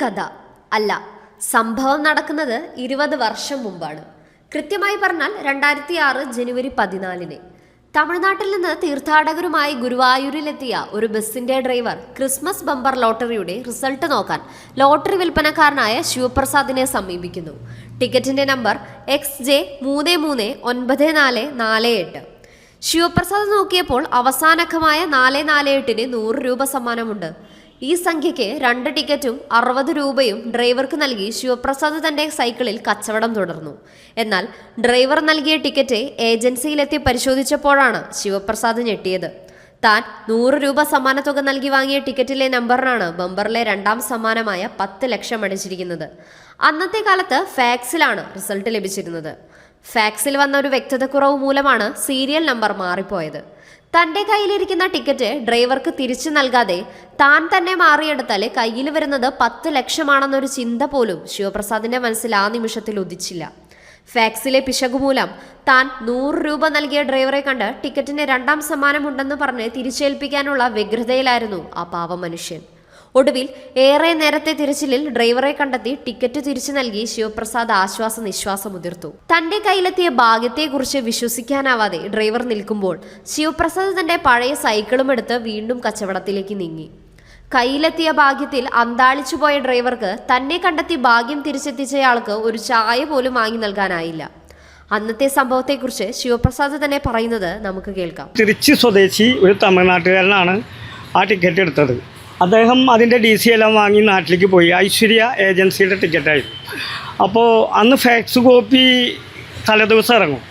കഥ അല്ല, സംഭവം നടക്കുന്നത് 20 വർഷം മുമ്പാണ്. കൃത്യമായി പറഞ്ഞാൽ 2006 ജനുവരി 14-ന് തമിഴ്നാട്ടിൽ നിന്ന് തീർത്ഥാടകരുമായി ഗുരുവായൂരിലെത്തിയ ഒരു ബസിന്റെ ഡ്രൈവർ ക്രിസ്മസ് ബമ്പർ ലോട്ടറിയുടെ റിസൾട്ട് നോക്കാൻ ലോട്ടറി വിൽപ്പനക്കാരനായ ശിവപ്രസാദിനെ സമീപിക്കുന്നു. ടിക്കറ്റിന്റെ നമ്പർ XJ339448. ശിവപ്രസാദ് നോക്കിയപ്പോൾ അവസാനക്കമായ 448-ന് 100 രൂപ സമ്മാനമുണ്ട്. ഈ സംഖ്യയ്ക്ക് 2 ടിക്കറ്റും 60 രൂപയും ഡ്രൈവർക്ക് നൽകി ശിവപ്രസാദ് തന്റെ സൈക്കിളിൽ കച്ചവടം തുടർന്നു. എന്നാൽ ഡ്രൈവർ നൽകിയ ടിക്കറ്റ് ഏജൻസിയിലെത്തി പരിശോധിച്ചപ്പോഴാണ് ശിവപ്രസാദ് ഞെട്ടിയത്. താൻ 100 രൂപ സമ്മാനത്തുക നൽകി വാങ്ങിയ ടിക്കറ്റിലെ നമ്പറിനാണ് ബമ്പറിലെ 2ാം സമ്മാനമായ 10 ലക്ഷം അടിച്ചിരിക്കുന്നത്. അന്നത്തെ കാലത്ത് ഫാക്സിലാണ് റിസൾട്ട് ലഭിച്ചിരുന്നത്. ഫാക്സിൽ വന്ന ഒരു വ്യക്തതക്കുറവ് മൂലമാണ് സീരിയൽ നമ്പർ മാറിപ്പോയത്. തന്റെ കയ്യിലിരിക്കുന്ന ടിക്കറ്റ് ഡ്രൈവർക്ക് തിരിച്ചു നൽകാതെ താൻ തന്നെ മാറിയെടുത്താൽ കയ്യിൽ വരുന്നത് 10 ലക്ഷമാണെന്നൊരു ചിന്ത പോലും ശിവപ്രസാദിന്റെ മനസ്സിൽ ആ നിമിഷത്തിൽ ഉദിച്ചില്ല. ഫാക്സിലെ പിശകുമൂലം താൻ 100 രൂപ നൽകിയ ഡ്രൈവറെ കണ്ട് ടിക്കറ്റിന് 2ാം സമ്മാനമുണ്ടെന്ന് പറഞ്ഞ് തിരിച്ചേൽപ്പിക്കാനുള്ള വ്യഗ്രതയിലായിരുന്നു ആ പാവ മനുഷ്യൻ. ഒടുവിൽ ഏറെ നേരത്തെ തിരച്ചിലിൽ ഡ്രൈവറെ കണ്ടെത്തി ടിക്കറ്റ് തിരിച്ചു നൽകി ശിവപ്രസാദ് ആശ്വാസ നിശ്വാസം ഉതിർത്തു. തന്റെ കയ്യിലെത്തിയ ഭാഗ്യത്തെക്കുറിച്ച് വിശ്വസിക്കാനാവാതെ ഡ്രൈവർ നിൽക്കുമ്പോൾ ശിവപ്രസാദ് തന്റെ പഴയ സൈക്കിളും എടുത്ത് വീണ്ടും കച്ചവടത്തിലേക്ക് നീങ്ങി. കയ്യിലെത്തിയ ഭാഗ്യത്തിൽ അന്താളിച്ചുപോയ ഡ്രൈവർക്ക് തന്നെ കണ്ടെത്തി ഭാഗ്യം തിരിച്ചെത്തിച്ചയാൾക്ക് ഒരു ചായ പോലും വാങ്ങി നൽകാനായില്ല. അന്നത്തെ സംഭവത്തെക്കുറിച്ച് ശിവപ്രസാദ് തന്നെ പറയുന്നത് നമുക്ക് കേൾക്കാം. തിരുച്ചി സ്വദേശി ഒരു തമിഴ്നാട്ടുകാരനാണ് ആ ടിക്കറ്റ് എടുത്തത്. അദ്ദേഹം അതിൻ്റെ DC എല്ലാം വാങ്ങി നാട്ടിലേക്ക് പോയി. ഐശ്വര്യ ഏജൻസിയുടെ ടിക്കറ്റായിരുന്നു. അപ്പോൾ അന്ന് ഫാക്സ് കോപ്പി തലേദിവസം ഇറങ്ങും,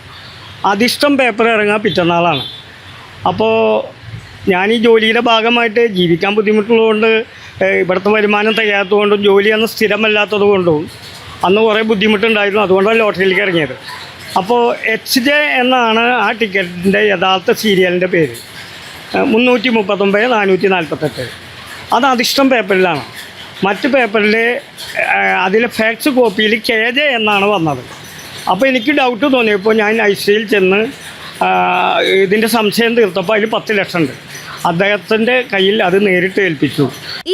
അതിഷ്ടം പേപ്പർ ഇറങ്ങുക പിറ്റന്നാളാണ്. അപ്പോൾ ഞാൻ ഈ ജോലിയുടെ ഭാഗമായിട്ട് ജീവിക്കാൻ ബുദ്ധിമുട്ടുള്ളതുകൊണ്ട്, ഇവിടുത്തെ വരുമാനം തികയാത്തതുകൊണ്ടും ജോലി അന്ന് സ്ഥിരമല്ലാത്തത് കൊണ്ടും അന്ന് കുറേ ബുദ്ധിമുട്ടുണ്ടായിരുന്നു. അതുകൊണ്ടാണ് ലോട്ടറിയിലേക്ക് ഇറങ്ങിയത്. അപ്പോൾ XJ എന്നാണ് ആ ടിക്കറ്റിൻ്റെ യഥാർത്ഥ സീരിയലിൻ്റെ പേര്. 339-448. അത് അതിഷ്ടം പേപ്പറിലാണ്. മറ്റ് പേപ്പറിൽ അതിലെ ഫാക്സ് കോപ്പിയിൽ KJ എന്നാണ് വന്നത്. അപ്പോൾ എനിക്ക് ഡൗട്ട് തോന്നിയപ്പോൾ ഞാൻ ഐശ്വര്യയിൽ ചെന്ന് ഇതിൻ്റെ സംശയം തീർത്തപ്പോൾ അതിൽ 10 ലക്ഷം ഉണ്ട്. അദ്ദേഹത്തിൻ്റെ കയ്യിൽ അത് നേരിട്ട് ഏൽപ്പിച്ചു.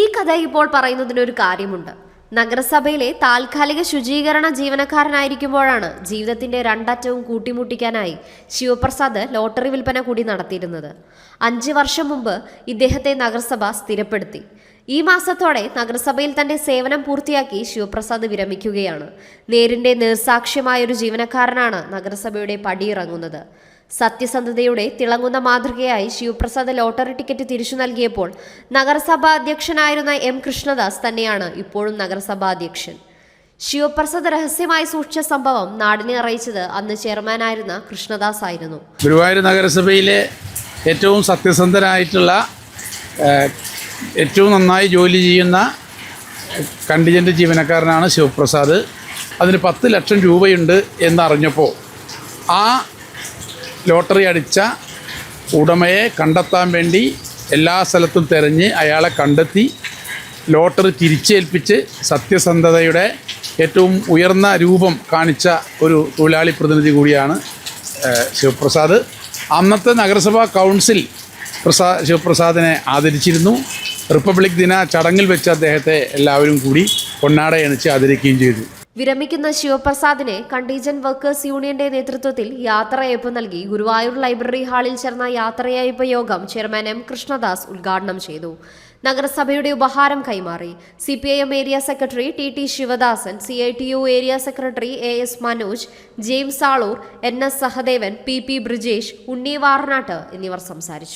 ഈ കഥ ഇപ്പോൾ പറയുന്നതിനൊരു കാര്യമുണ്ട്. നഗരസഭയിലെ താൽക്കാലിക ശുചീകരണ ജീവനക്കാരനായിരിക്കുമ്പോഴാണ് ജീവിതത്തിന്റെ 2 അറ്റവും കൂട്ടിമുട്ടിക്കാനായി ശിവപ്രസാദ് ലോട്ടറി വിൽപ്പന കൂടി നടത്തിയിരുന്നത്. 5 വർഷം മുമ്പ് ഇദ്ദേഹത്തെ നഗരസഭ സ്ഥിരപ്പെടുത്തി. ഈ മാസത്തോടെ നഗരസഭയിൽ തന്റെ സേവനം പൂർത്തിയാക്കി ശിവപ്രസാദ് വിരമിക്കുകയാണ്. നേരിന്റെ നേർസാക്ഷ്യമായൊരു ജീവനക്കാരനാണ് നഗരസഭയുടെ പടിയിറങ്ങുന്നത്. സത്യസന്ധതയുടെ തിളങ്ങുന്ന മാതൃകയായി ശിവപ്രസാദ് ലോട്ടറി ടിക്കറ്റ് തിരിച്ചു നൽകിയപ്പോൾ നഗരസഭാ അധ്യക്ഷനായിരുന്ന M കൃഷ്ണദാസ് തന്നെയാണ് ഇപ്പോഴും നഗരസഭാ അധ്യക്ഷൻ. ശിവപ്രസാദ് രഹസ്യമായി സൂക്ഷിച്ച സംഭവം നാടിനെ അറിയിച്ചത് അന്ന് ചെയർമാനായിരുന്ന കൃഷ്ണദാസ് ആയിരുന്നു. ഗുരുവായൂർ നഗരസഭയിലെ ഏറ്റവും സത്യസന്ധനായിട്ടുള്ള, ഏറ്റവും നന്നായി ജോലി ചെയ്യുന്ന കണ്ടിജൻ്റ് ജീവനക്കാരനാണ് ശിവപ്രസാദ്. അതിന് 10 ലക്ഷം രൂപയുണ്ട് എന്നറിഞ്ഞപ്പോൾ ആ ലോട്ടറി അടിച്ച ഉടമയെ കണ്ടെത്താൻ വേണ്ടി എല്ലാ സ്ഥലത്തും തിരഞ്ഞ് അയാളെ കണ്ടെത്തി ലോട്ടറി തിരിച്ചേൽപ്പിച്ച് സത്യസന്ധതയുടെ ഏറ്റവും ഉയർന്ന രൂപം കാണിച്ച ഒരു തൊഴിലാളി പ്രതിനിധി കൂടിയാണ് ശിവപ്രസാദ്. അന്നത്തെ നഗരസഭാ കൗൺസിൽ ശിവപ്രസാദിനെ ആദരിച്ചിരുന്നു. റിപ്പബ്ലിക് ദിന ചടങ്ങിൽ വെച്ച് അദ്ദേഹത്തെ എല്ലാവരും കൂടി പൊന്നാടയണിച്ച് ആദരിക്കുകയും ചെയ്തു. വിരമിക്കുന്ന ശിവപ്രസാദിനെ കണ്ടീജന്റ് വർക്കേഴ്സ് യൂണിയന്റെ നേതൃത്വത്തിൽ യാത്രയയപ്പ് നൽകി ഗുരുവായൂർ ലൈബ്രറി ഹാളിൽ ചേർന്ന യാത്രയയപ്പ് യോഗം ചെയർമാൻ M കൃഷ്ണദാസ് ഉദ്ഘാടനം ചെയ്തു. നഗരസഭയുടെ ഉപഹാരം കൈമാറി. CPIM area secretary TT Sivadasan, CITU area secretary AS Manoj, James Aloor, NS Sahadevan, PP Brijesh, Unni Varnattu എന്നിവർ സംസാരിച്ചു.